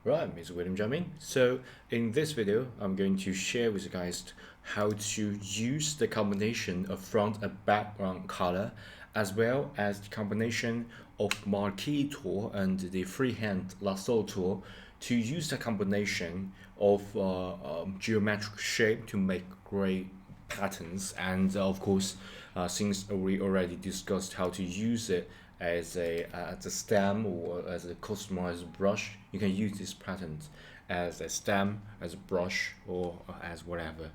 Right, Mr. William Jamming. So in this video, I'm going to share with you guys how to use the combination of front and background color, as well as the combination of marquee tool and the freehand lasso tool to use the combination of geometric shape to make great patterns. And of course, since we already discussed how to use it as a stem or as a customized brush, you can use these patterns as a stem, as a brush, or as whatever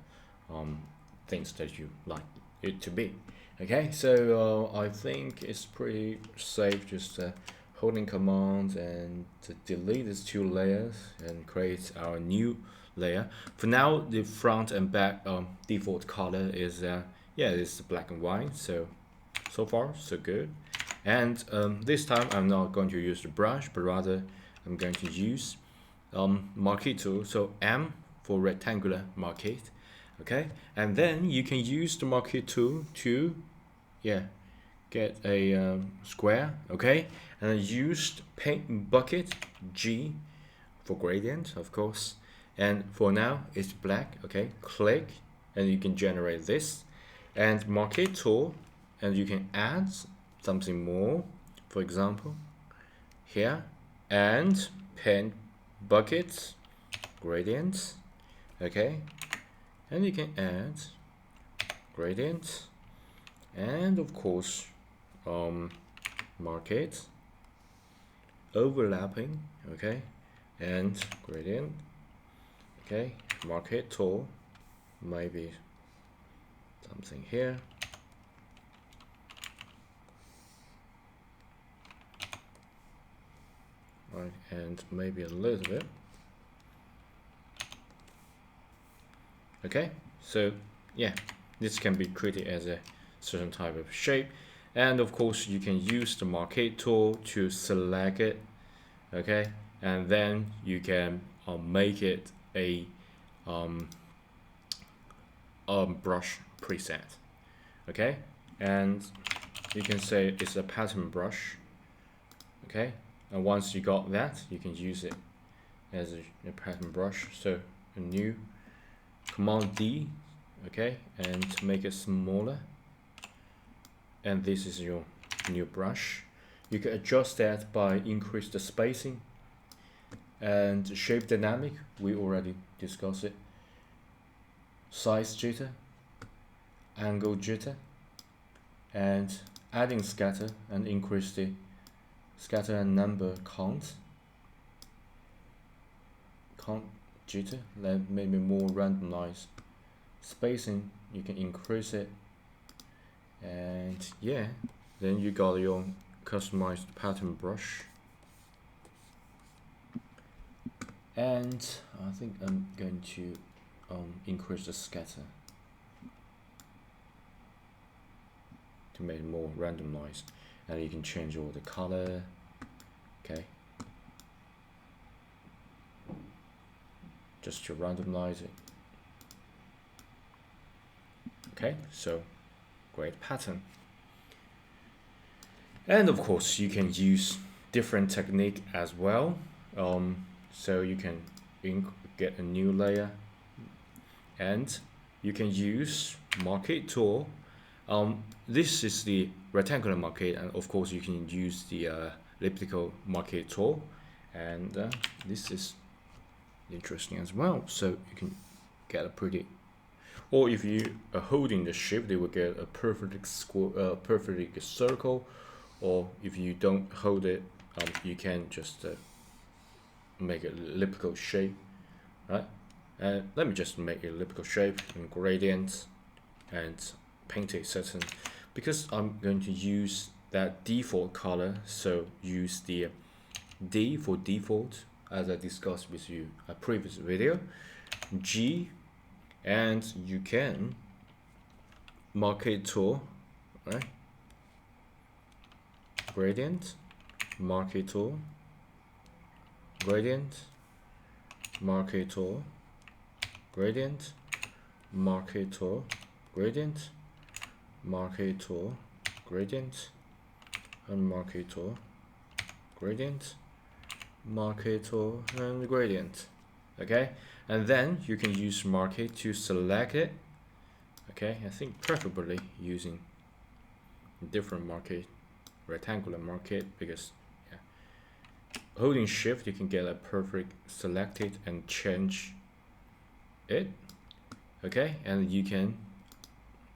things that you like it to be. Okay, so I think it's pretty safe just holding command and to delete these two layers and create our new layer. For now, the front and back default color is it's black and white. So far so good. And this time I'm not going to use the brush, but rather I'm going to use marquee tool. So M for rectangular marquee. Okay, and then you can use the marquee tool to get a square. Okay, and then use paint bucket G for gradient, of course. And for now it's black. Okay, click and you can generate this, and marquee tool, and you can add something more, for example here, and paint buckets gradients. Okay, and you can add gradients, and of course marquee overlapping. Okay, and gradient. Okay, marquee tool, maybe something here. Right, and maybe a little bit. Okay, so yeah, this can be treated as a certain type of shape, and of course you can use the marquee tool to select it. Okay, and then you can make it a brush preset. Okay, and you can say it's a pattern brush. Okay, and once you got that, you can use it as a pattern brush. So a new command D, okay, and to make it smaller, and this is your new brush. You can adjust that by increase the spacing, and shape dynamic, we already discussed it. Size jitter, angle jitter, and adding scatter and increase the scatter and number count jitter, then maybe more randomized spacing, you can increase it, and yeah, then you got your customized pattern brush. And I think I'm going to increase the scatter to make it more randomized, and you can change all the color. Okay, just to randomize it. Okay, so great pattern. And of course you can use different technique as well. So you can get a new layer, and you can use marquee tool. This is the rectangular marquee, and of course you can use the elliptical marquee tool, and this is interesting as well. So you can get a pretty, or if you are holding the shape, they will get a perfect square, perfect circle, or if you don't hold it, you can just make an elliptical shape, right? And let me just make an elliptical shape and gradient and paint it certain, because I'm going to use that default color. So use the D for default, as I discussed with you a previous video, G, and you can marquee tool, right? Gradient, marquee tool, gradient, marquee tool, gradient, marquee tool, gradient, marquee tool, gradient, and marquee tool, gradient, marquee tool and gradient. Okay, and then you can use marquee to select it. Okay, I think preferably using different marquee, rectangular marquee, because holding shift you can get a perfect selected and change it. Okay, and you can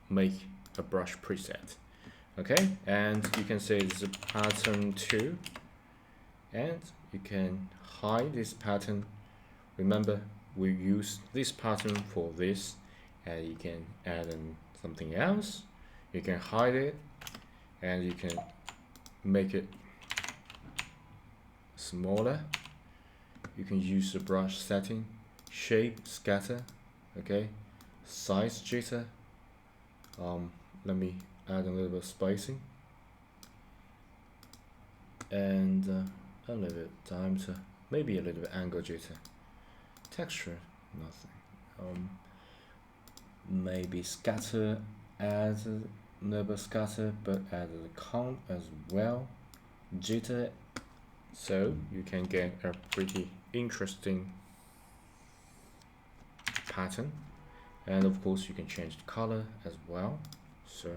make a brush preset. Okay, and you can say it's a pattern 2, and you can hide this pattern. Remember, we use this pattern for this, and you can add in something else. You can hide it, and you can make it smaller. You can use the brush setting, shape, scatter, okay, size jitter. Let me add a little bit of spacing and a little bit of diameter, maybe a little bit angle jitter. Texture, nothing. Maybe scatter, add a little bit of scatter, but add a count as well. Jitter, so you can get a pretty interesting pattern, and of course you can change the color as well. So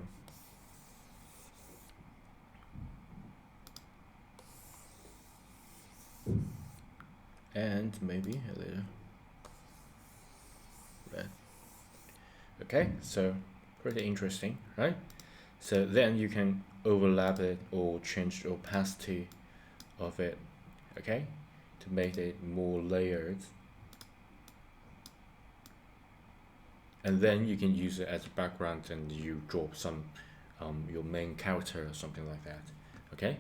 and maybe a little red. Okay, so pretty interesting, right? So then you can overlap it or change the opacity of it, okay, to make it more layered. And then you can use it as a background and you draw some your main character or something like that. Okay,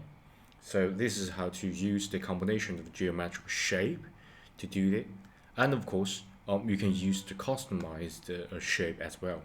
so this is how to use the combination of geometric shape to do it, and of course you can use to customize the shape as well.